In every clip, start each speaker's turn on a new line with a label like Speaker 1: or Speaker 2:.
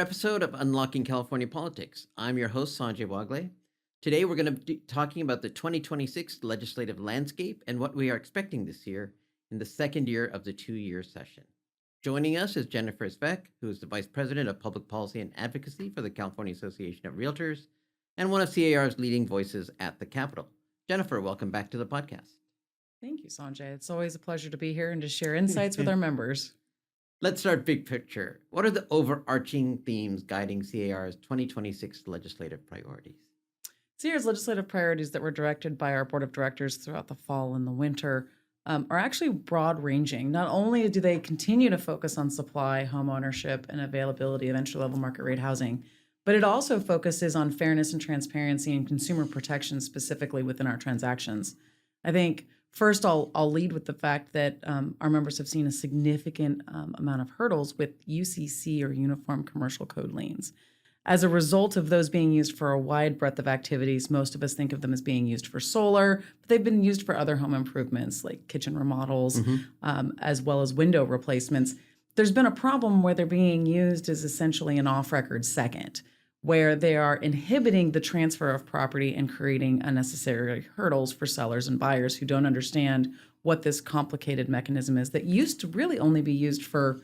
Speaker 1: episode of Unlocking California Politics. I'm your host, Sanjay Wagle. Today, we're going to be talking about the 2026 legislative landscape and what we are expecting this year in the second year of the two-year session. Joining us is Jennifer Svec, who is the Vice President of Public Policy and Advocacy for the California Association of Realtors and one of C.A.R's leading voices at the Capitol. Jennifer, welcome back to the podcast.
Speaker 2: Thank you, Sanjay. It's always a pleasure to be here and to share insights with our members.
Speaker 1: Let's start big picture. What are the overarching themes guiding C.A.R's 2026 legislative priorities?
Speaker 2: C.A.R's legislative priorities that were directed by our board of directors throughout the fall and the winter are actually broad-ranging. Not only do they continue to focus on supply, home ownership, and availability of entry-level market rate housing, but it also focuses on fairness and transparency and consumer protection specifically within our transactions. I think first, I'll lead with the fact that our members have seen a significant amount of hurdles with UCC or Uniform Commercial Code liens. As a result of those being used for a wide breadth of activities, most of us think of them as being used for solar, but they've been used for other home improvements like kitchen remodels, as well as window replacements. There's been a problem where they're being used as essentially an off-record second, where they are inhibiting the transfer of property and creating unnecessary hurdles for sellers and buyers who don't understand what this complicated mechanism is that used to really only be used for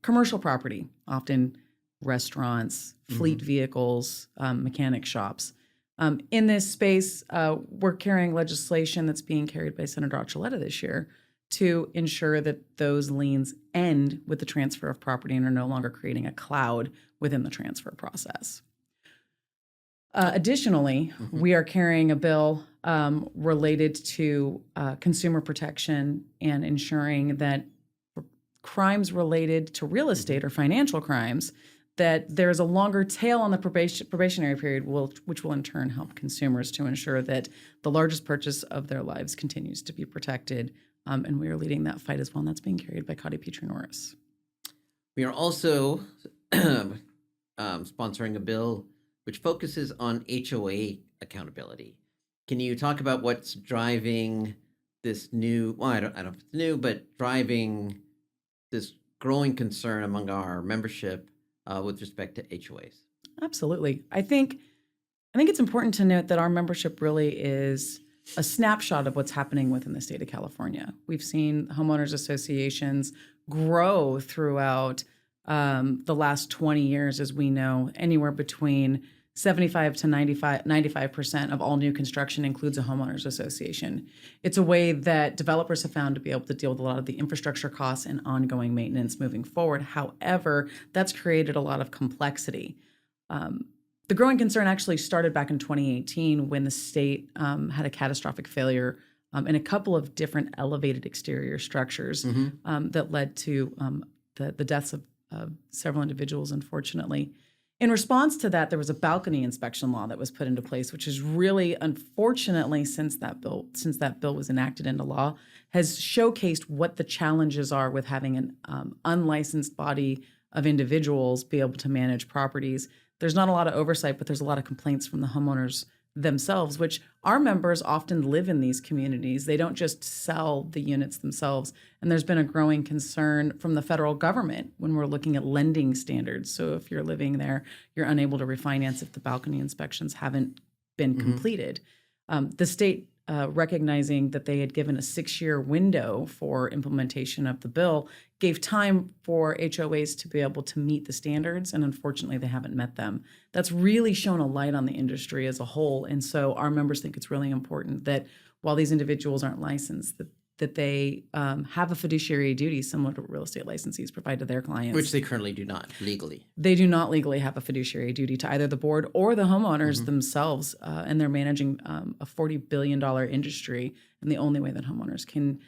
Speaker 2: commercial property, often restaurants, fleet vehicles, mechanic shops. In this space, we're carrying legislation that's being carried by Senator Archuleta this year to ensure that those liens end with the transfer of property and are no longer creating a cloud within the transfer process. Additionally, we are carrying a bill related to consumer protection and ensuring that for crimes related to real estate or financial crimes, that there's a longer tail on the probationary period, which will in turn help consumers to ensure that the largest purchase of their lives continues to be protected. And we are leading that fight as well, and that's being carried by Cotty Petrie-Norris.
Speaker 1: We are also sponsoring a bill which focuses on HOA accountability. Can you talk about what's driving this new, well, I don't know if it's new, but driving this growing concern among our membership with respect to HOAs?
Speaker 2: Absolutely. I think it's important to note that our membership really is a snapshot of what's happening within the state of California. We've seen homeowners associations grow throughout the last 20 years, as we know, anywhere between 75 to 95% of all new construction includes a homeowners association. It's a way that developers have found to be able to deal with a lot of the infrastructure costs and ongoing maintenance moving forward. However, that's created a lot of complexity. The growing concern actually started back in 2018 when the state had a catastrophic failure in a couple of different elevated exterior structures that led to the deaths of several individuals, unfortunately. In response to that, there was a balcony inspection law that was put into place, which is really, unfortunately, since that bill was enacted into law, has showcased what the challenges are with having an unlicensed body of individuals be able to manage properties. There's not a lot of oversight, but there's a lot of complaints from the homeowners themselves, which our members often live in these communities. They don't just sell the units themselves. And there's been a growing concern from the federal government when we're looking at lending standards. So if you're living there, you're unable to refinance if the balcony inspections haven't been completed. The state, recognizing that they had given a 6-year window for implementation of the bill, gave time for HOAs to be able to meet the standards, and unfortunately they haven't met them. That's really shown a light on the industry as a whole, and so our members think it's really important that while these individuals aren't licensed, that they have a fiduciary duty similar to what real estate licensees provide to their clients.
Speaker 1: Which they currently do not legally.
Speaker 2: They do not legally have a fiduciary duty to either the board or the homeowners themselves, and they're managing a $40 billion industry, and the only way that homeowners can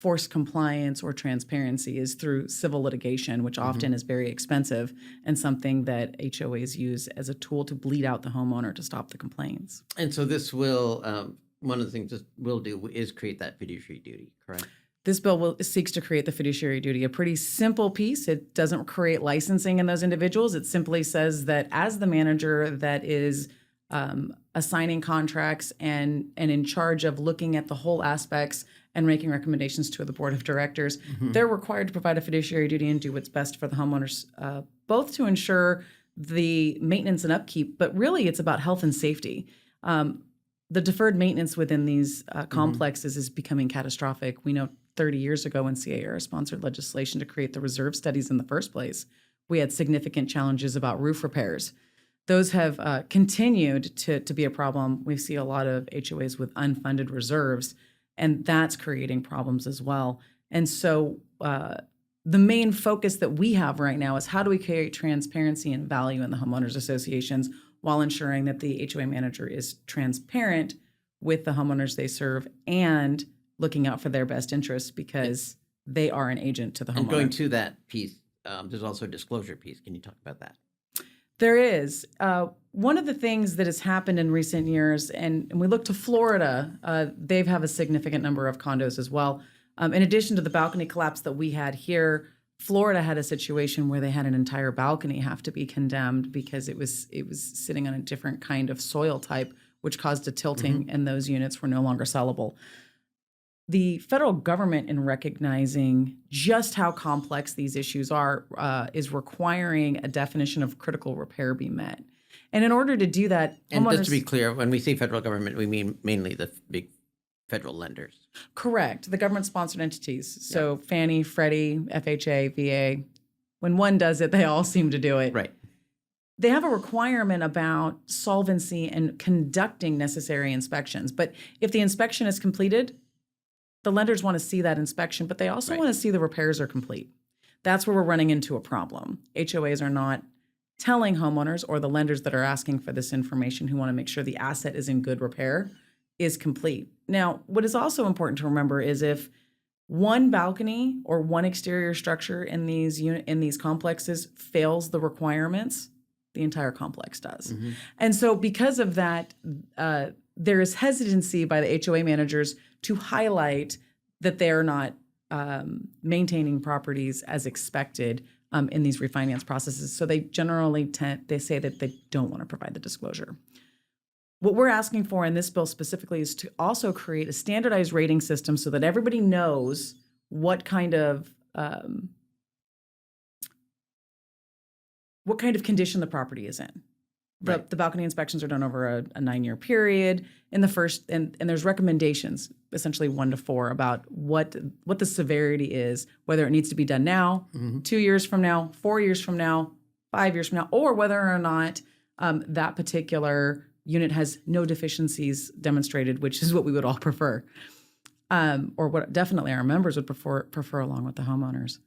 Speaker 2: force compliance or transparency is through civil litigation, which often is very expensive and something that HOAs use as a tool to bleed out the homeowner to stop the complaints.
Speaker 1: And so this will... one of the things this will do is create that fiduciary duty, correct?
Speaker 2: This bill seeks to create the fiduciary duty, a pretty simple piece. It doesn't create licensing in those individuals. It simply says that as the manager that is assigning contracts and in charge of looking at the whole aspects and making recommendations to the board of directors. They're required to provide a fiduciary duty and do what's best for the homeowners, both to ensure the maintenance and upkeep, but really it's about health and safety. The deferred maintenance within these complexes is becoming catastrophic. We know 30 years ago when C.A.R. sponsored legislation to create the reserve studies in the first place, we had significant challenges about roof repairs. Those have continued to be a problem. We see a lot of HOAs with unfunded reserves, and that's creating problems as well. And so the main focus that we have right now is how do we create transparency and value in the homeowners associations while ensuring that the HOA manager is transparent with the homeowners they serve and looking out for their best interests because they are an agent to the homeowner.
Speaker 1: And going to that piece, there's also a disclosure piece. Can you talk about that?
Speaker 2: There is. One of the things that has happened in recent years, and we look to Florida, they have a significant number of condos as well. In addition to the balcony collapse that we had here, Florida had a situation where they had an entire balcony have to be condemned because it was sitting on a different kind of soil type, which caused a tilting, and those units were no longer sellable. The federal government, in recognizing just how complex these issues are, is requiring a definition of critical repair be met. And in order to do that,
Speaker 1: and just to be clear, when we say federal government, we mean mainly the big federal lenders. Correct.
Speaker 2: The government-sponsored entities. So Fannie, Freddie, FHA, VA. When one does it, they all seem to do it.
Speaker 1: Right.
Speaker 2: They have a requirement about solvency and conducting necessary inspections. But if the inspection is completed, the lenders want to see that inspection, but they also want to see the repairs are complete. That's where we're running into a problem. HOAs are not telling homeowners or the lenders that are asking for this information who want to make sure the asset is in good repair is complete. Now, what is also important to remember is if one balcony or one exterior structure in these complexes fails the requirements, the entire complex does. And so because of that, there is hesitancy by the HOA managers to highlight that they are not maintaining properties as expected in these refinance processes. So they generally they say that they don't want to provide the disclosure. What we're asking for in this bill specifically is to also create a standardized rating system so that everybody knows what kind of condition the property is in. The balcony inspections are done over a 9-year period. In the first, and there's recommendations, essentially 1 to 4, about what the severity is, whether it needs to be done now, 2 years from now, 4 years from now, 5 years from now, or whether or not that particular unit has no deficiencies demonstrated, which is what we would all prefer, or what definitely our members would prefer along with the homeowners.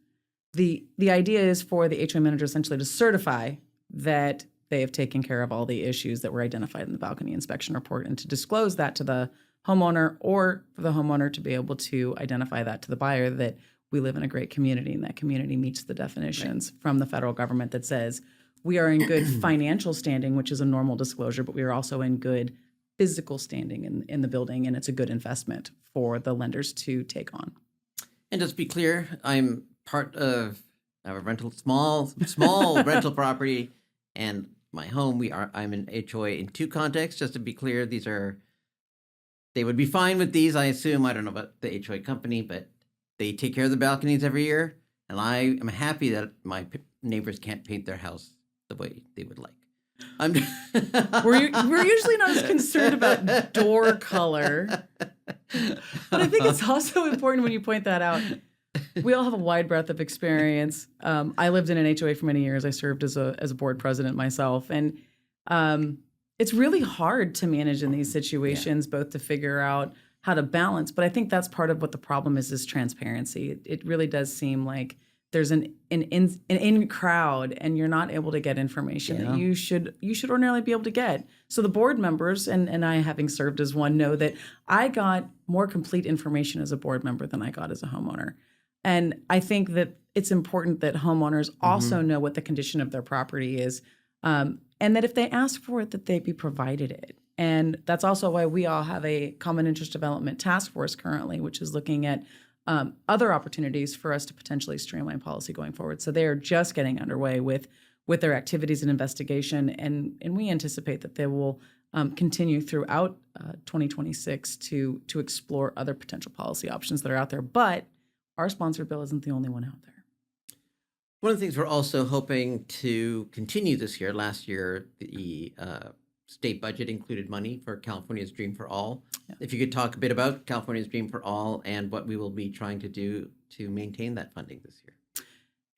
Speaker 2: The idea is for the HOA manager essentially to certify that they have taken care of all the issues that were identified in the balcony inspection report and to disclose that to the homeowner, or for the homeowner to be able to identify that to the buyer that we live in a great community and that community meets the definitions from the federal government that says we are in good financial standing, which is a normal disclosure, but we are also in good physical standing in the building, and it's a good investment for the lenders to take on.
Speaker 1: And just to be clear, I'm part of a small rental property, and my home. I'm an HOA in 2 contexts. Just to be clear, they would be fine with these, I assume. I don't know about the HOA company, but they take care of the balconies every year, and I am happy that my neighbors can't paint their house the way they would like.
Speaker 2: We're usually not as concerned about door color, but I think it's also important when you point that out. We all have a wide breadth of experience. I lived in an HOA for many years. I served as a board president myself, and it's really hard to manage in these situations, both to figure out how to balance. But I think that's part of what the problem is transparency. It really does seem like there's an in crowd, and you're not able to get information that you should ordinarily be able to get. So the board members, and I, having served as one, know that I got more complete information as a board member than I got as a homeowner. And I think that it's important that homeowners also know what the condition of their property is, and that if they ask for it, that they be provided it. And that's also why we all have a Common Interest Development Task Force currently, which is looking at other opportunities for us to potentially streamline policy going forward. So they are just getting underway with their activities and investigation, and we anticipate that they will continue throughout 2026 to explore other potential policy options that are out there. But our sponsored bill isn't the only one out there.
Speaker 1: One of the things we're also hoping to continue this year, last year, the state budget included money for California's Dream for All.
Speaker 2: Yeah.
Speaker 1: If you could talk a bit about California's Dream for All and what we will be trying to do to maintain that funding this year.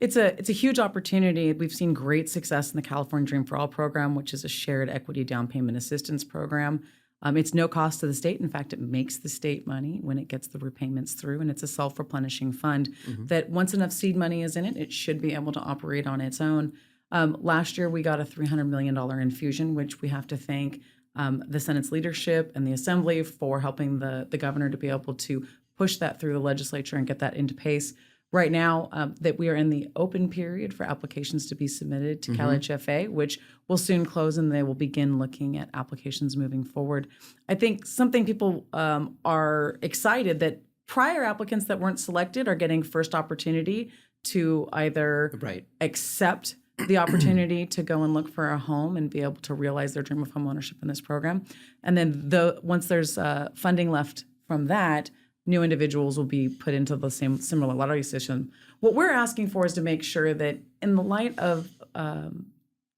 Speaker 2: It's a huge opportunity. We've seen great success in the California Dream for All program, which is a shared equity down payment assistance program. It's no cost to the state. In fact, it makes the state money when it gets the repayments through, and it's a self-replenishing fund that once enough seed money is in it, it should be able to operate on its own. Last year, we got a $300 million infusion, which we have to thank the Senate's leadership and the Assembly for helping the governor to be able to push that through the legislature and get that into pace. Right now, that we are in the open period for applications to be submitted to CalHFA, which will soon close, and they will begin looking at applications moving forward. I think something people are excited that prior applicants that weren't selected are getting first opportunity to either accept the opportunity to go and look for a home and be able to realize their dream of homeownership in this program. And then once there's funding left from that, new individuals will be put into the similar lottery system. What we're asking for is to make sure that in the light of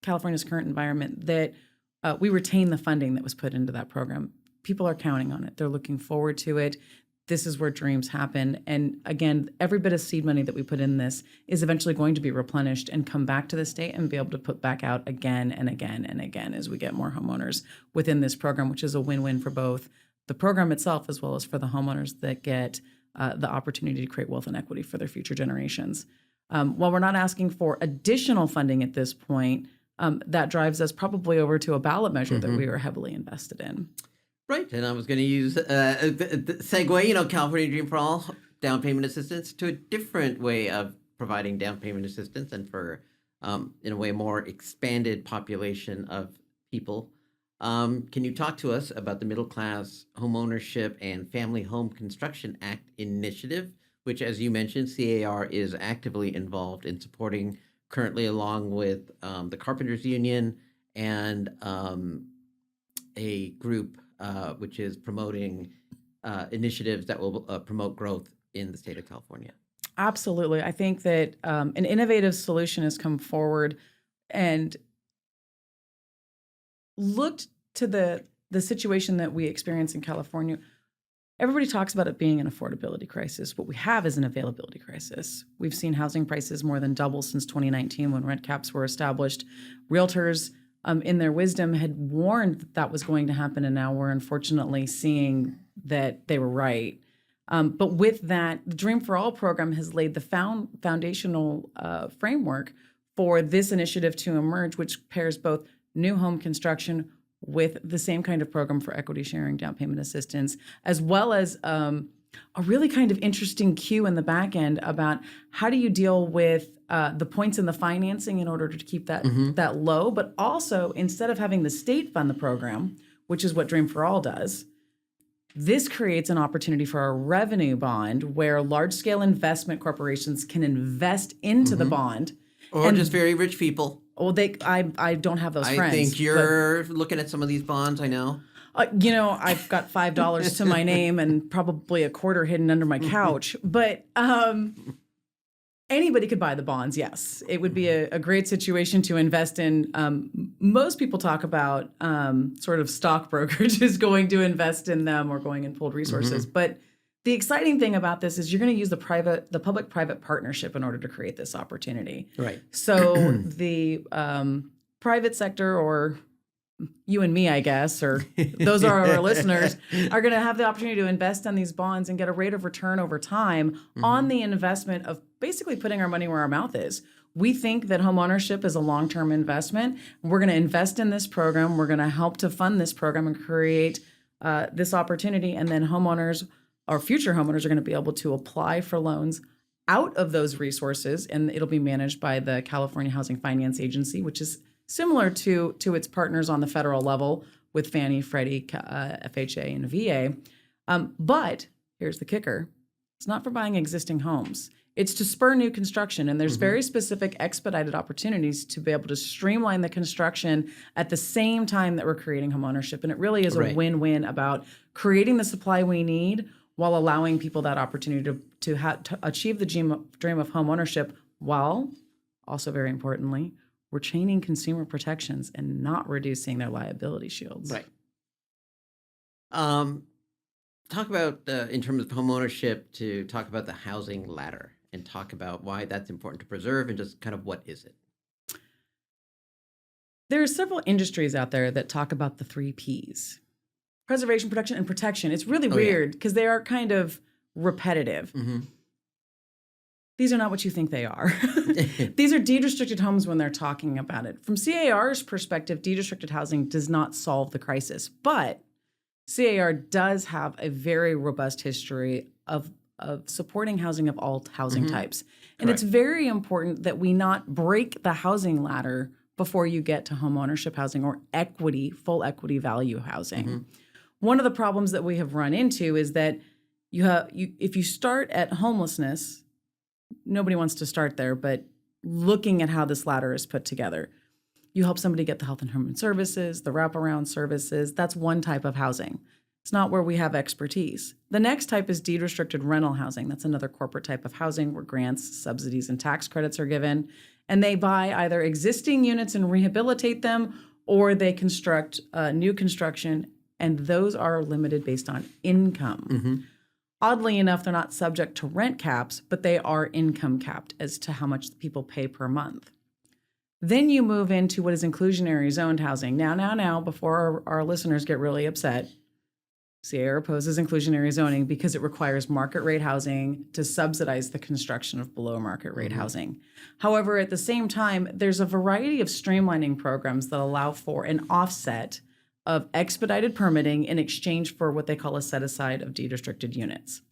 Speaker 2: California's current environment, that we retain the funding that was put into that program. People are counting on it. They're looking forward to it. This is where dreams happen. And again, every bit of seed money that we put in this is eventually going to be replenished and come back to the state and be able to put back out again and again and again as we get more homeowners within this program, which is a win-win for both the program itself as well as for the homeowners that get the opportunity to create wealth and equity for their future generations. While we're not asking for additional funding at this point, that drives us probably over to a ballot measure that we are heavily invested in.
Speaker 1: Right, and I was going to use the segue, California Dream for All, down payment assistance, to a different way of providing down payment assistance and for, in a way, more expanded population of people. Can you talk to us about the Middle Class Homeownership and Family Home Construction Act initiative, which, as you mentioned, C.A.R. is actively involved in supporting currently, along with the Carpenters Union and a group which is promoting initiatives that will promote growth in the state of California?
Speaker 2: Absolutely. I think that an innovative solution has come forward and looked to the situation that we experience in California. Everybody talks about it being an affordability crisis. What we have is an availability crisis. We've seen housing prices more than double since 2019 when rent caps were established. Realtors, in their wisdom, had warned that was going to happen, and now we're unfortunately seeing that they were right. But with that, the Dream for All program has laid the foundational framework for this initiative to emerge, which pairs both new home construction with the same kind of program for equity sharing down payment assistance, as well as a really kind of interesting cue in the back end about how do you deal with the points in the financing in order to keep that that low, but also instead of having the state fund the program, which is what Dream for All does, this creates an opportunity for a revenue bond where large-scale investment corporations can invest into the bond.
Speaker 1: Or just very rich people.
Speaker 2: Well, I don't have those friends.
Speaker 1: I think you're looking at some of these bonds, I know.
Speaker 2: I've got $5 to my name and probably a quarter hidden under my couch. But anybody could buy the bonds, yes. It would be a great situation to invest in. Most people talk about sort of stockbrokers going to invest in them or going in pooled resources. But the exciting thing about this is you're going to use the public-private partnership in order to create this opportunity.
Speaker 1: Right.
Speaker 2: So the private sector, or you and me, I guess, or those are our listeners, are going to have the opportunity to invest in these bonds and get a rate of return over time on the investment of basically putting our money where our mouth is. We think that homeownership is a long-term investment. We're going to invest in this program. We're going to help to fund this program and create this opportunity. And then homeowners or future homeowners are going to be able to apply for loans out of those resources, and it'll be managed by the California Housing Finance Agency, which is similar to its partners on the federal level with Fannie, Freddie, FHA, and VA. But here's the kicker. It's not for buying existing homes. It's to spur new construction. And there's very specific expedited opportunities to be able to streamline the construction at the same time that we're creating homeownership. And it really is a win-win about creating the supply we need while allowing people that opportunity to achieve the dream of homeownership, while also, very importantly, we're chaining consumer protections and not reducing their liability shields.
Speaker 1: Right. Talk about, in terms of homeownership, to talk about the housing ladder and talk about why that's important to preserve and just kind of what is it?
Speaker 2: There are several industries out there that talk about the 3 Ps: preservation, production, and protection. It's really weird because they are kind of repetitive. These are not what you think they are. These are deed-restricted homes when they're talking about it. From C.A.R's perspective, deed-restricted housing does not solve the crisis, but C.A.R. does have a very robust history of supporting housing of all housing types. And it's very important that we not break the housing ladder before you get to homeownership housing or equity, full equity value housing. One of the problems that we have run into is that if you start at homelessness, nobody wants to start there, but looking at how this ladder is put together, you help somebody get the health and human services, the wraparound services. That's one type of housing. It's not where we have expertise. The next type is deed-restricted rental housing. That's another corporate type of housing where grants, subsidies, and tax credits are given. And they buy either existing units and rehabilitate them, or they construct new construction, and those are limited based on income. Oddly enough, they're not subject to rent caps, but they are income capped as to how much people pay per month. Then you move into what is inclusionary zoned housing. Now, before our listeners get really upset, C.A.R. opposes inclusionary zoning because it requires market rate housing to subsidize the construction of below market rate housing. However, at the same time, there's a variety of streamlining programs that allow for an offset of expedited permitting in exchange for what they call a set aside of deed-restricted units.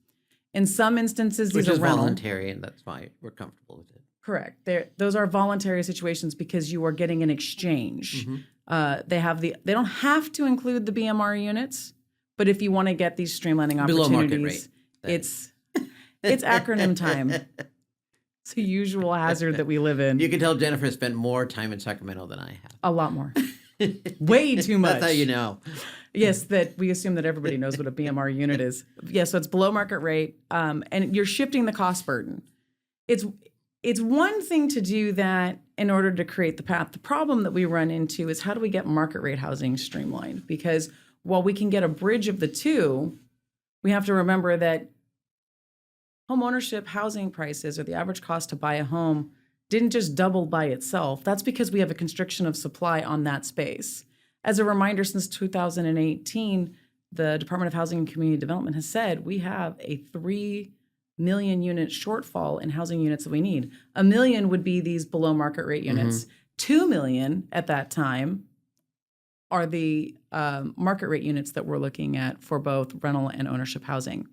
Speaker 2: In some instances,
Speaker 1: Which
Speaker 2: these
Speaker 1: is
Speaker 2: are rental.
Speaker 1: voluntary, and that's why we're comfortable with it.
Speaker 2: Correct. Those are voluntary situations because you are getting an exchange. They don't have to include the BMR units, but if you want to get these streamlining
Speaker 1: Below market
Speaker 2: opportunities,
Speaker 1: rate.
Speaker 2: it's acronym time. It's a usual hazard that we live in.
Speaker 1: You can tell Jennifer spent more time in Sacramento than I have.
Speaker 2: A lot more. Way too much.
Speaker 1: That's how you know.
Speaker 2: Yes, that we assume that everybody knows what a BMR unit is. Yes, so it's below market rate, and you're shifting the cost burden. It's one thing to do that in order to create the path. The problem that we run into is how do we get market rate housing streamlined? Because while we can get a bridge of the two, we have to remember that homeownership housing prices, or the average cost to buy a home, didn't just double by itself. That's because we have a constriction of supply on that space. As a reminder, since 2018, the Department of Housing and Community Development has said we have a 3 million unit shortfall in housing units that we need. 1 million would be these below market rate units. 2 million at that time are the market rate units that we're looking at for both rental and ownership housing.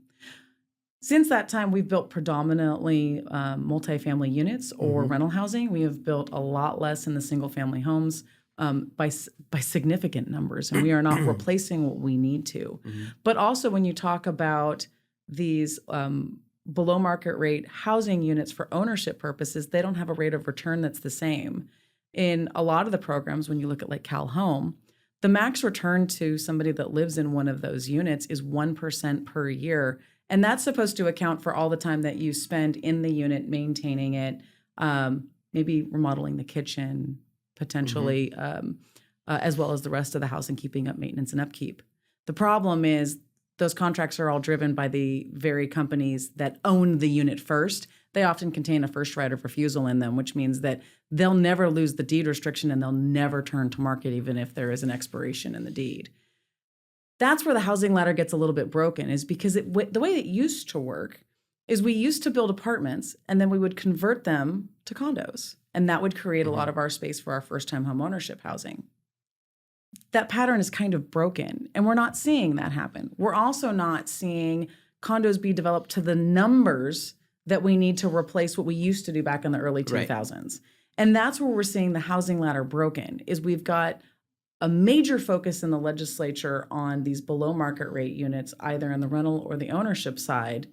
Speaker 2: Since that time, we've built predominantly multifamily units or rental housing. We have built a lot less in the single family homes by significant numbers, and we are not replacing what we need to. But also when you talk about these below market rate housing units for ownership purposes, they don't have a rate of return that's the same. In a lot of the programs, when you look at like Cal Home, the max return to somebody that lives in one of those units is 1% per year. And that's supposed to account for all the time that you spend in the unit, maintaining it, maybe remodeling the kitchen, potentially, as well as the rest of the house, and keeping up maintenance and upkeep. The problem is those contracts are all driven by the very companies that own the unit first. They often contain a first right of refusal in them, which means that they'll never lose the deed restriction and they'll never turn to market, even if there is an expiration in the deed. That's where the housing ladder gets a little bit broken, is because the way it used to work is we used to build apartments and then we would convert them to condos. And that would create a lot of our space for our first-time home ownership housing. That pattern is kind of broken, and we're not seeing that happen. We're also not seeing condos be developed to the numbers that we need to replace what we used to do back in the early 2000s. Right. And that's where we're seeing the housing ladder broken, is we've got a major focus in the legislature on these below market rate units, either in the rental or the ownership side.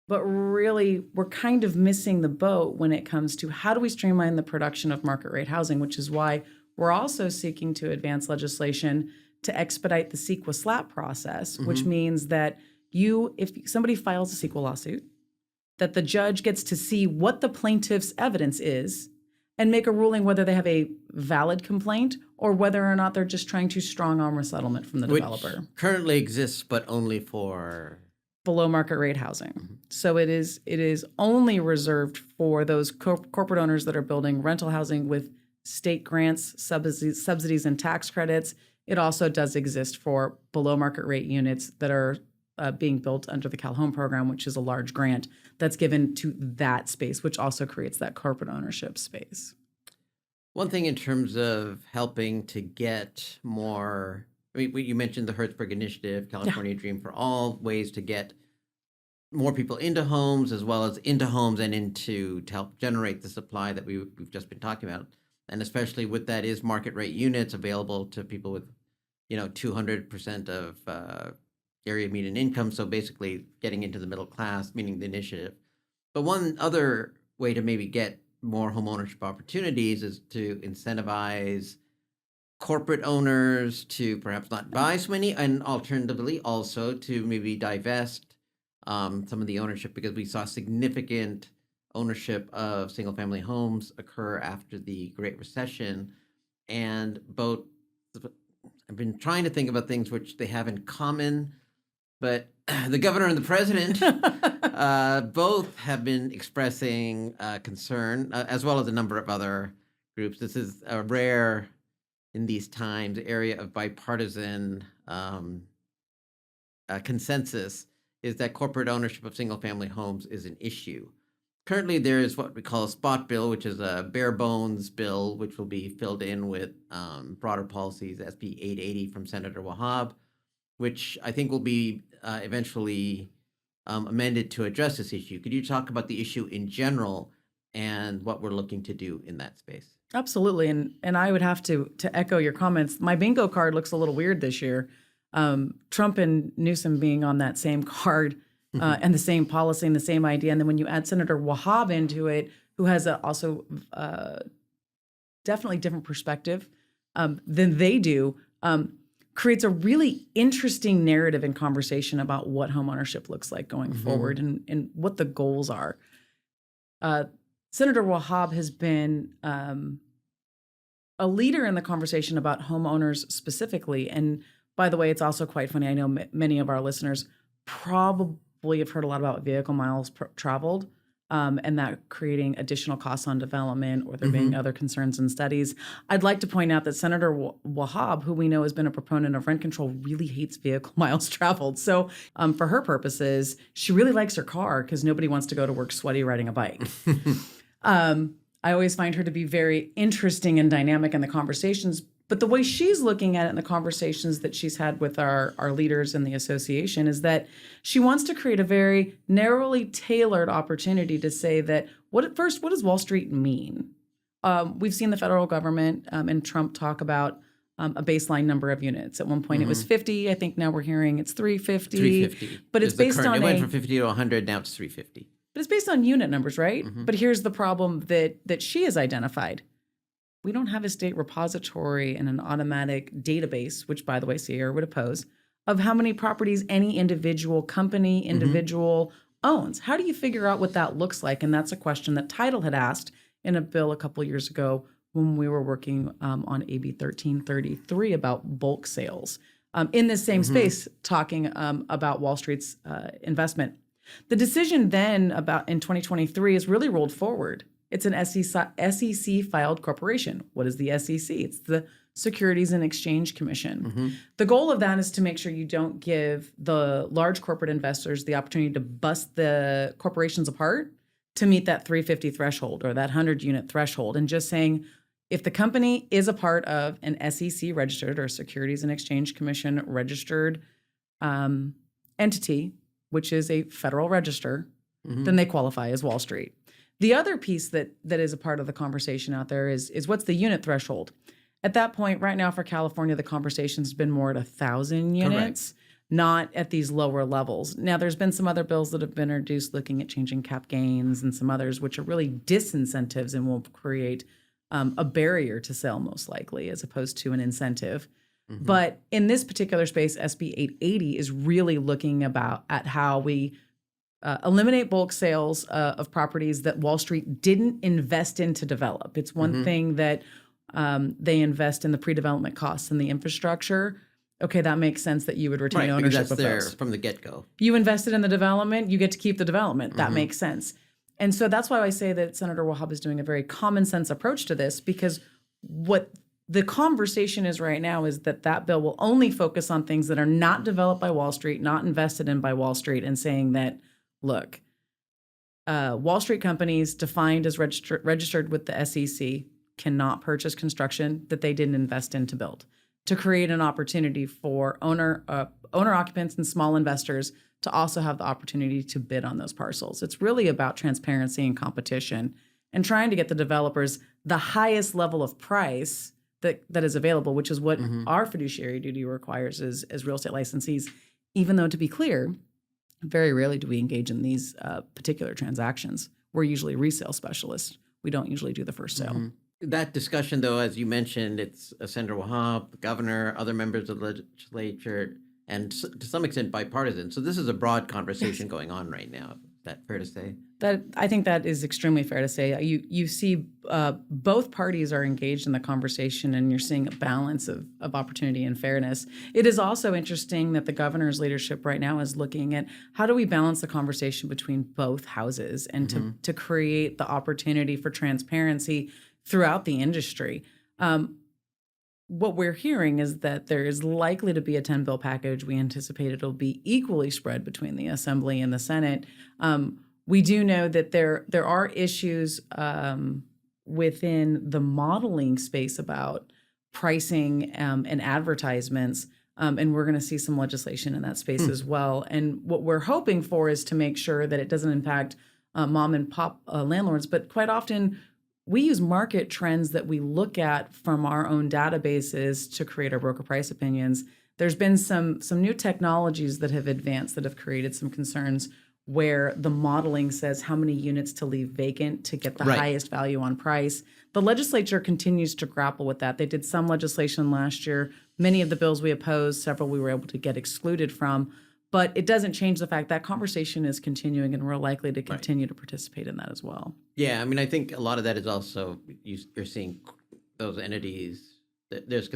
Speaker 2: But really, we're kind of missing the boat when it comes to how do we streamline the production of market rate housing, which is why we're also seeking to advance legislation to expedite the CEQA SLAP process, which means that if somebody files a CEQA lawsuit, that the judge gets to see what the plaintiff's evidence is and make a ruling whether they have a valid complaint or whether or not they're just trying to strong arm a settlement from the developer.
Speaker 1: Which currently exists, but only for
Speaker 2: below market rate housing. So it is only reserved for those corporate owners that are building rental housing with state grants, subsidies, and tax credits. It also does exist for below market rate units that are being built under the Cal Home program, which is a large grant that's given to that space, which also creates that corporate ownership space.
Speaker 1: one thing in terms of helping to get more. I mean, you mentioned the Hertzberg Initiative, California Dream for All, ways to get more people into homes, as well as into homes and into to help generate the supply that we've just been talking about. And especially with that is market rate units available to people with, 200% of area median income. So basically getting into the middle class, meaning the initiative. But one other way to maybe get more homeownership opportunities is to incentivize corporate owners to perhaps not buy so many, and alternatively also to maybe divest some of the ownership, because we saw significant ownership of single family homes occur after the Great Recession. And both, I've been trying to think about things which they have in common, but the governor and the president both have been expressing concern, as well as a number of other groups. This is a rare, in these times, area of bipartisan consensus, is that corporate ownership of single-family homes is an issue. Currently, there is what we call a spot bill, which is a bare bones bill, which will be filled in with broader policies, SB 880 from Senator Wahab, which I think will be eventually amended to address this issue. Could you talk about the issue in general and what we're looking to do in that space?
Speaker 2: Absolutely. And I would have to echo your comments. My bingo card looks a little weird this year. Trump and Newsom being on that same card and the same policy and the same idea. And then when you add Senator Wahab into it, who has also definitely different perspective than they do, creates a really interesting narrative and conversation about what homeownership looks like going forward and what the goals are. Senator Wahab has been a leader in the conversation about homeowners specifically. And by the way, it's also quite funny. I know many of our listeners probably have heard a lot about vehicle miles traveled and that creating additional costs on development, or there being other concerns and studies. I'd like to point out that Senator Wahab, who we know has been a proponent of rent control, really hates vehicle miles traveled. So for her purposes, she really likes her car because nobody wants to go to work sweaty riding a bike. I always find her to be very interesting and dynamic in the conversations, but the way she's looking at it in the conversations that she's had with our leaders in the association is that she wants to create a very narrowly tailored opportunity to say that, what does Wall Street mean? We've seen the federal government and Trump talk about a baseline number of units. At one point it was 50. I think now we're hearing it's 350.
Speaker 1: 350.
Speaker 2: But it's based on
Speaker 1: it went from 50 to 100, now it's 350.
Speaker 2: But it's based on unit numbers, right? But here's the problem that she has identified. We don't have a state repository and an automatic database, which, by the way, C.A.R. would oppose, of how many properties any individual company, owns. How do you figure out what that looks like? And that's a question that Title had asked in a bill a couple of years ago when we were working on AB 1333 about bulk sales. In this same space, talking about Wall Street's investment. The decision then in 2023 is really rolled forward. It's an SEC filed corporation. What is the SEC? It's the Securities and Exchange Commission. The goal of that is to make sure you don't give the large corporate investors the opportunity to bust the corporations apart to meet that 350 threshold or that 100 unit threshold, and just saying, if the company is a part of an SEC registered or Securities and Exchange Commission registered entity, which is a federal register, then they qualify as Wall Street. The other piece that is a part of the conversation out there is what's the unit threshold? At that point, right now for California, the conversation's been more at 1,000 units. not at these lower levels. Now, there's been some other bills that have been introduced looking at changing cap gains and some others, which are really disincentives and will create a barrier to sale, most likely, as opposed to an incentive. But in this particular space, SB 880 is really looking at how we eliminate bulk sales of properties that Wall Street didn't invest in to develop. It's one thing that they invest in the pre-development costs and the infrastructure. Okay, that makes sense that you would retain ownership
Speaker 1: that's
Speaker 2: of
Speaker 1: there
Speaker 2: those.
Speaker 1: from the get-go.
Speaker 2: You invested in the development, you get to keep the development. That makes sense. And so that's why I say that Senator Wahab is doing a very common sense approach to this, because what the conversation is right now is that bill will only focus on things that are not developed by Wall Street, not invested in by Wall Street, and saying that, look, Wall Street companies defined as registered with the SEC cannot purchase construction that they didn't invest in to build, to create an opportunity for owner occupants and small investors to also have the opportunity to bid on those parcels. It's really about transparency and competition and trying to get the developers the highest level of price that is available, which is what our fiduciary duty requires as real estate licensees, even though, to be clear, very rarely do we engage in these particular transactions. We're usually resale specialists. We don't usually do the first sale.
Speaker 1: That discussion, though, as you mentioned, it's Senator Wahab, the governor, other members of the legislature, and to some extent bipartisan. So this is a broad conversation going on right now. Is that fair to say?
Speaker 2: That I think that is extremely fair to say. You see both parties are engaged in the conversation, and you're seeing a balance of opportunity and fairness. It is also interesting that the governor's leadership right now is looking at how do we balance the conversation between both houses and to create the opportunity for transparency throughout the industry. What we're hearing is that there is likely to be a 10-bill package. We anticipate it'll be equally spread between the Assembly and the Senate. We do know that there are issues within the modeling space about pricing and advertisements, and we're going to see some legislation in that space as well. And what we're hoping for is to make sure that it doesn't impact mom and pop landlords, but quite often we use market trends that we look at from our own databases to create our broker price opinions. There's been some new technologies that have advanced that have created some concerns where the modeling says how many units to leave vacant to get the highest value on price. The legislature continues to grapple with that. They did some legislation last year. Many of the bills we opposed, several we were able to get excluded from. But it doesn't change the fact that conversation is continuing, and we're likely to continue to participate in that as well.
Speaker 1: Yeah, I mean, I think a lot of that is also you're seeing those entities. There's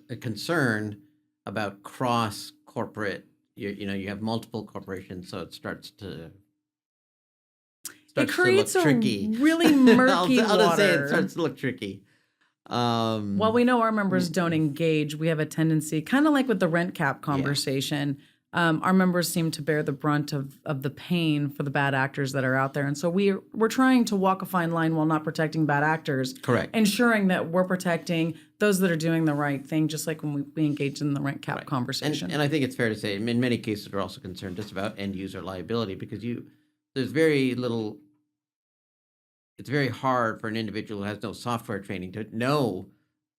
Speaker 1: a concern about cross corporate. You have multiple corporations, so it starts to
Speaker 2: creates
Speaker 1: look tricky.
Speaker 2: Really murky
Speaker 1: I'll
Speaker 2: water.
Speaker 1: just say it starts to look tricky.
Speaker 2: While we know our members don't engage, we have a tendency, kind of like with the rent cap conversation. Our members seem to bear the brunt of the pain for the bad actors that are out there. And so we're trying to walk a fine line while not protecting bad actors.
Speaker 1: Correct.
Speaker 2: Ensuring that we're protecting those that are doing the right thing, just like when we engage in the rent cap conversation.
Speaker 1: And I think it's fair to say, in many cases, we're also concerned just about end user liability because there's very little, it's very hard for an individual who has no software training to know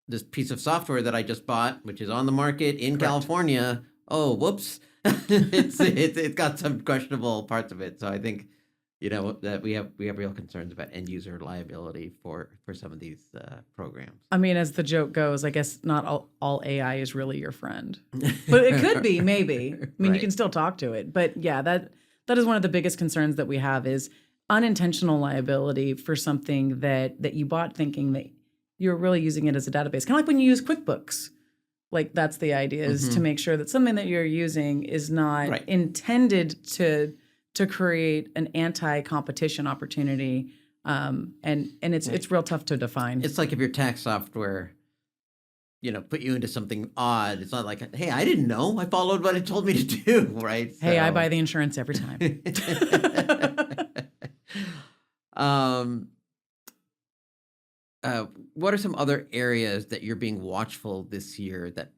Speaker 1: this piece of software that I just bought, which is on the market in California. Oh, whoops. it's got some questionable parts of it. So I think, that we have real concerns about end user liability for some of these programs.
Speaker 2: I mean, as the joke goes, I guess not all AI is really your friend, but it could be, maybe. I mean, you can still talk to it, but yeah, that is one of the biggest concerns that we have is unintentional liability for something that you bought thinking that you're really using it as a database. Kind of like when you use QuickBooks. Like that's the idea is to make sure that something that you're using is not intended to create an anti-competition opportunity, and it's real tough to define.
Speaker 1: It's like if your tax software, put you into something odd. It's not like, hey, I didn't know. I followed what it told me to do, right?
Speaker 2: Hey, I buy the insurance every time.
Speaker 1: What are some other areas that you're being watchful this year that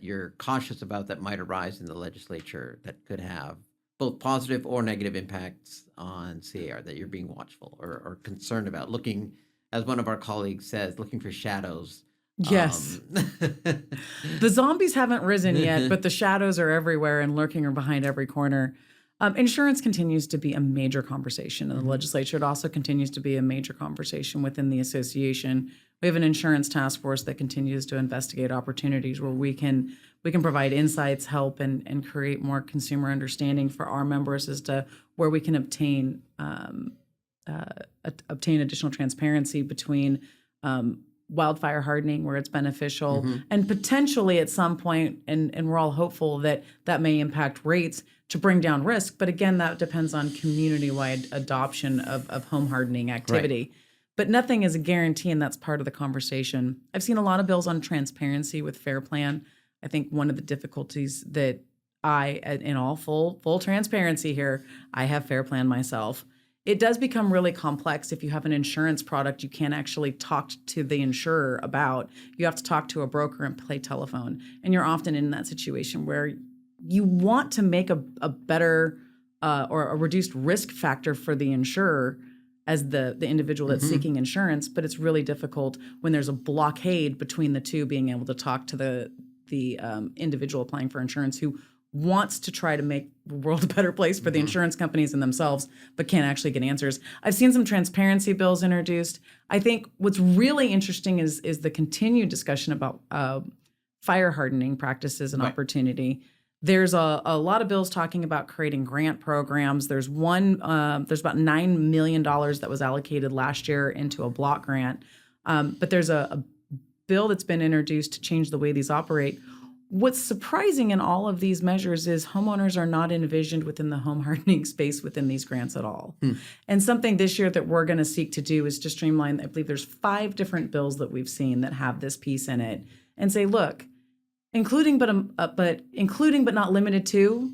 Speaker 1: you're cautious about that might arise in the legislature that could have both positive or negative impacts on C.A.R. that you're being watchful or concerned about, looking, as one of our colleagues says, looking for shadows
Speaker 2: Yes.
Speaker 1: Um,
Speaker 2: The zombies haven't risen yet, but the shadows are everywhere and lurking or behind every corner. Insurance continues to be a major conversation in the legislature. It also continues to be a major conversation within the association. We have an insurance task force that continues to investigate opportunities where we can provide insights, help, and create more consumer understanding for our members as to where we can obtain additional transparency between wildfire hardening where it's beneficial, and potentially at some point, and we're all hopeful that that may impact rates to bring down risk. But again, that depends on community-wide adoption of home hardening activity.
Speaker 1: Right.
Speaker 2: But nothing is a guarantee, and that's part of the conversation. I've seen a lot of bills on transparency with Fair Plan. I think one of the difficulties that in all full transparency here, I have Fair Plan myself. It does become really complex if you have an insurance product you can't actually talk to the insurer about. You have to talk to a broker and play telephone. And you're often in that situation where you want to make a better or a reduced risk factor for the insurer as the individual that's seeking insurance, but it's really difficult when there's a blockade between the two being able to talk to the individual applying for insurance who wants to try to make the world a better place for the insurance companies and themselves, but can't actually get answers. I've seen some transparency bills introduced. I think what's really interesting is the continued discussion about fire hardening practices and opportunity. There's a lot of bills talking about creating grant programs. There's one, there's about $9 million that was allocated last year into a block grant. But there's a bill that's been introduced to change the way these operate. What's surprising in all of these measures is homeowners are not envisioned within the home hardening space within these grants at all. And something this year that we're going to seek to do is to streamline, I believe there's 5 different bills that we've seen that have this piece in it, and say, look, including but not limited to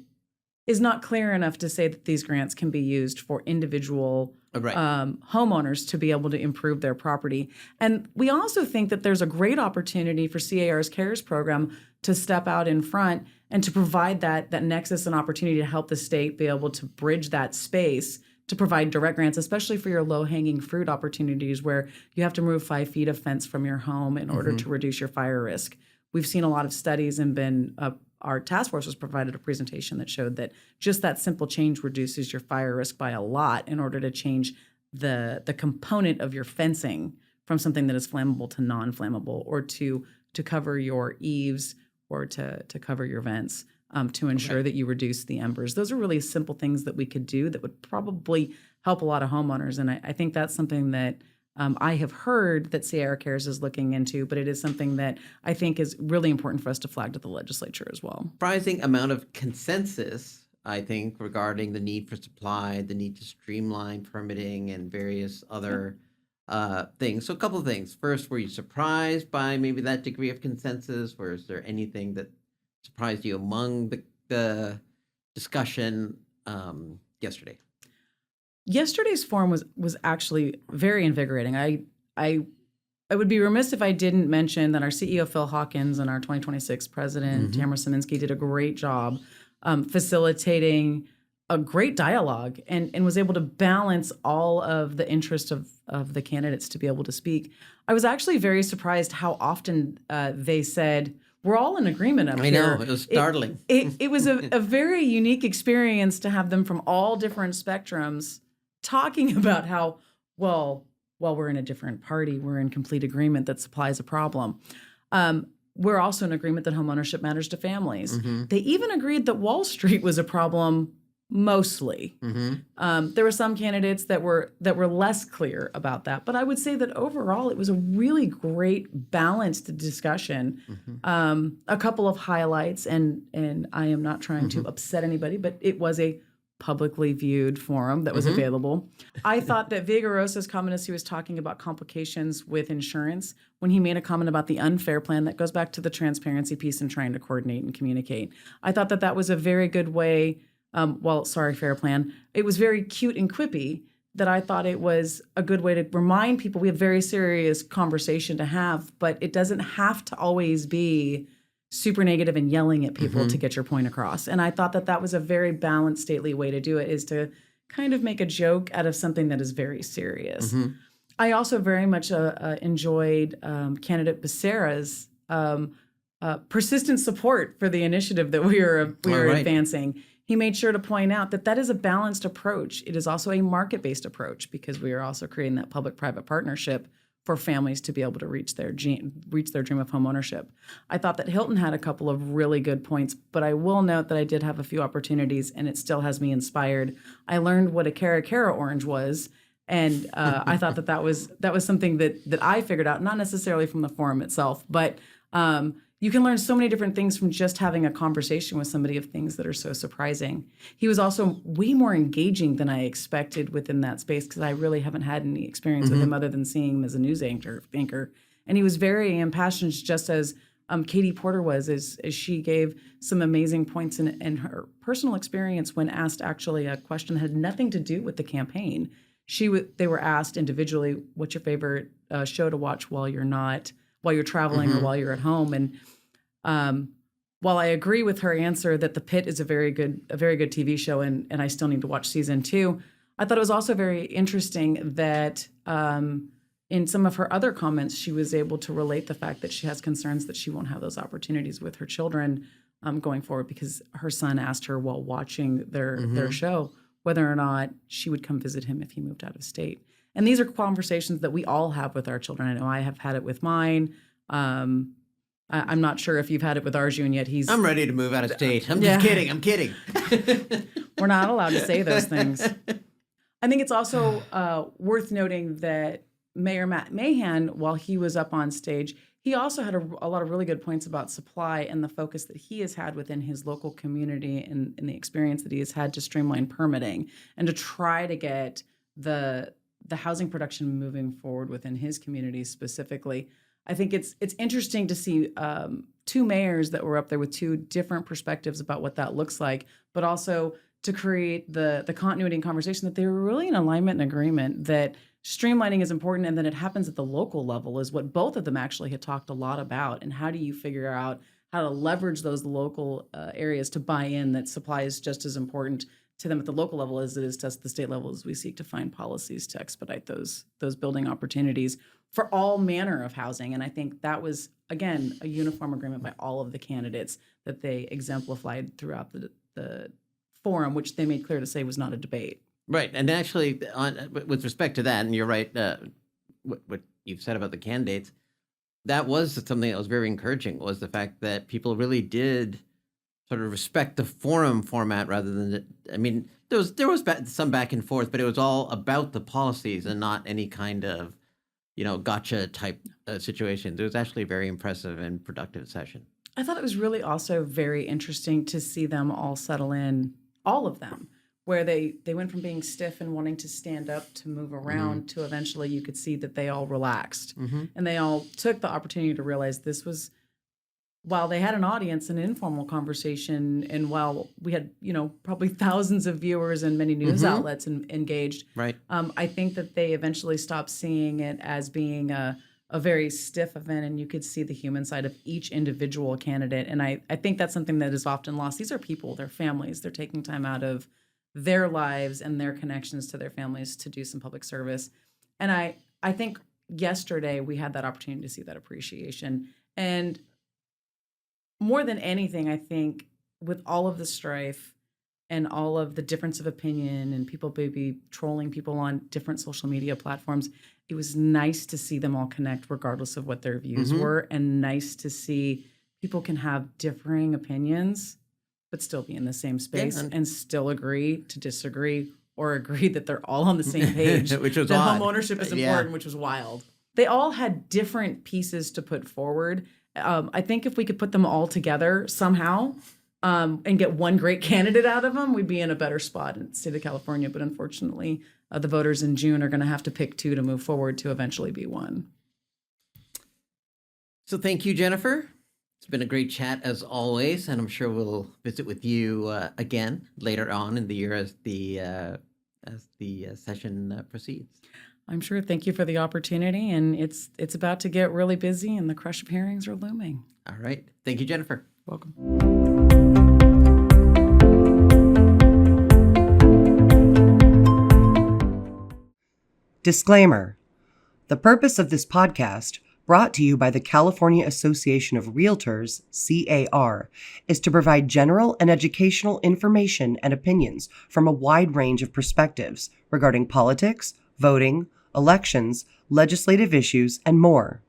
Speaker 2: is not clear enough to say that these grants can be used for individual homeowners to be able to improve their property. And we also think that there's a great opportunity for C.A.R.'s C.A.R.'s program to step out in front and to provide that nexus and opportunity to help the state be able to bridge that space to provide direct grants, especially for your low-hanging fruit opportunities where you have to remove 5 feet of fence from your home in order to reduce your fire risk. We've seen a lot of studies and our task force has provided a presentation that showed that just that simple change reduces your fire risk by a lot in order to change the component of your fencing from something that is flammable to non-flammable, or to cover your eaves or to cover your vents to ensure that you reduce the embers. Those are really simple things that we could do that would probably help a lot of homeowners. And I think that's something that I have heard that C.A.R. Cares is looking into, but it is something that I think is really important for us to flag to the legislature as well.
Speaker 1: Surprising amount of consensus, I think, regarding the need for supply, the need to streamline permitting, and various other things. So a couple of things. First, were you surprised by maybe that degree of consensus, or is there anything that surprised you among the discussion yesterday?
Speaker 2: Yesterday's forum was actually very invigorating. I would be remiss if I didn't mention that our CEO Phil Hawkins and our 2026 president Tamara Szyminski did a great job facilitating a great dialogue and was able to balance all of the interest of the candidates to be able to speak. I was actually very surprised how often they said, we're all in agreement up here.
Speaker 1: I know, it was startling.
Speaker 2: It was a very unique experience to have them from all different spectrums talking about how, well, while we're in a different party, we're in complete agreement that supply is a problem. We're also in agreement that homeownership matters to families. They even agreed that Wall Street was a problem, mostly. There were some candidates that were less clear about that, but I would say that overall it was a really great balanced discussion. A couple of highlights, and I am not trying to upset anybody, but it was a publicly viewed forum that was available. I thought that Vigorosa's comment as he was talking about complications with insurance, when he made a comment about the unfair plan, that goes back to the transparency piece and trying to coordinate and communicate. I thought that was a very good way. Fair plan. It was very cute and quippy that I thought it was a good way to remind people we have very serious conversation to have, but it doesn't have to always be super negative and yelling at people to get your point across. And I thought that was a very balanced, stately way to do it, is to kind of make a joke out of something that is very serious. I also very much enjoyed candidate Becerra's persistent support for the initiative that we are
Speaker 1: Right.
Speaker 2: advancing. He made sure to point out that that is a balanced approach. It is also a market-based approach because we are also creating that public-private partnership for families to be able to reach their dream of homeownership. I thought that Hilton had a couple of really good points, but I will note that I did have a few opportunities, and it still has me inspired. I learned what a C.A.R orange was, and I thought that was something that I figured out, not necessarily from the forum itself, but you can learn so many different things from just having a conversation with somebody of things that are so surprising. He was also way more engaging than I expected within that space because I really haven't had any experience with him other than seeing him as a news anchor. And he was very impassioned, just as Katie Porter was, as she gave some amazing points in her personal experience when asked actually a question that had nothing to do with the campaign. They were asked individually, what's your favorite show to watch while you're traveling or while you're at home? And while I agree with her answer that The Pit is a very good TV show, and I still need to watch season 2, I thought it was also very interesting that in some of her other comments, she was able to relate the fact that she has concerns that she won't have those opportunities with her children going forward because her son asked her while watching their show whether or not she would come visit him if he moved out of state. And these are conversations that we all have with our children. I know I have had it with mine. I'm not sure if you've had it with Arjun yet.
Speaker 1: I'm ready to move out of state. Just kidding. I'm kidding.
Speaker 2: We're not allowed to say those things. I think it's also worth noting that Mayor Matt Mahan, while he was up on stage, he also had a lot of really good points about supply and the focus that he has had within his local community and the experience that he has had to streamline permitting and to try to get the housing production moving forward within his community specifically. I think it's interesting to see two mayors that were up there with two different perspectives about what that looks like, but also to create the continuity and conversation that they were really in alignment and agreement that streamlining is important, and then it happens at the local level is what both of them actually had talked a lot about. And how do you figure out how to leverage those local areas to buy in that supply is just as important to them at the local level as it is to us at the state level as we seek to find policies to expedite those building opportunities for all manner of housing. And I think that was, again, a uniform agreement by all of the candidates that they exemplified throughout the forum, which they made clear to say was not a debate.
Speaker 1: Right. And actually, with respect to that, and you're right, what you've said about the candidates, that was something that was very encouraging, was the fact that people really did sort of respect the forum format rather than, there was some back and forth, but it was all about the policies and not any kind of, gotcha type situations. It was actually a very impressive and productive session.
Speaker 2: I thought it was really also very interesting to see them all settle in, all of them, where they went from being stiff and wanting to stand up to move around to eventually you could see that they all relaxed. And they all took the opportunity to realize this was, while they had an audience, an informal conversation, and while we had, probably thousands of viewers and many news outlets engaged,
Speaker 1: right?
Speaker 2: I think that they eventually stopped seeing it as being a very stiff event, and you could see the human side of each individual candidate. And I think that's something that is often lost. These are people, they're families, they're taking time out of their lives and their connections to their families to do some public service. And I think yesterday we had that opportunity to see that appreciation. And more than anything, I think with all of the strife and all of the difference of opinion and people maybe trolling people on different social media platforms, it was nice to see them all connect regardless of what their views were, and nice to see people can have differing opinions but still be in the same space and still agree to disagree or agree that they're all on the same page.
Speaker 1: Which was
Speaker 2: that
Speaker 1: odd.
Speaker 2: Home ownership is important, which was wild. They all had different pieces to put forward. I think if we could put them all together somehow and get one great candidate out of them, we'd be in a better spot in the state of California. But unfortunately, the voters in June are going to have to pick two to move forward to eventually be one.
Speaker 1: So thank you, Jennifer. It's been a great chat as always, and I'm sure we'll visit with you again later on in the year as the session proceeds.
Speaker 2: I'm sure. Thank you for the opportunity, and it's about to get really busy, and the crush of hearings are looming.
Speaker 1: All right. Thank you, Jennifer.
Speaker 2: Welcome.
Speaker 3: Disclaimer. The purpose of this podcast, brought to you by the California Association of Realtors, C.A.R., is to provide general and educational information and opinions from a wide range of perspectives regarding politics, voting, elections, legislative issues, and more.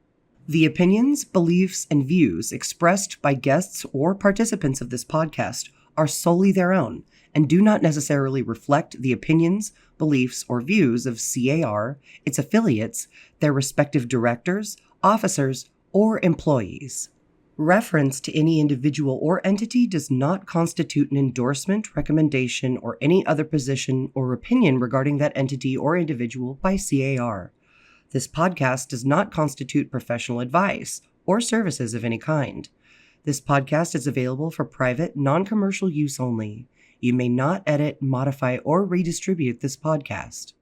Speaker 3: The opinions, beliefs, and views expressed by guests or participants of this podcast are solely their own and do not necessarily reflect the opinions, beliefs, or views of C.A.R., its affiliates, their respective directors, officers, or employees. Reference to any individual or entity does not constitute an endorsement, recommendation, or any other position or opinion regarding that entity or individual by C.A.R. This podcast does not constitute professional advice or services of any kind. This podcast is available for private, non-commercial use only. You may not edit, modify, or redistribute this podcast.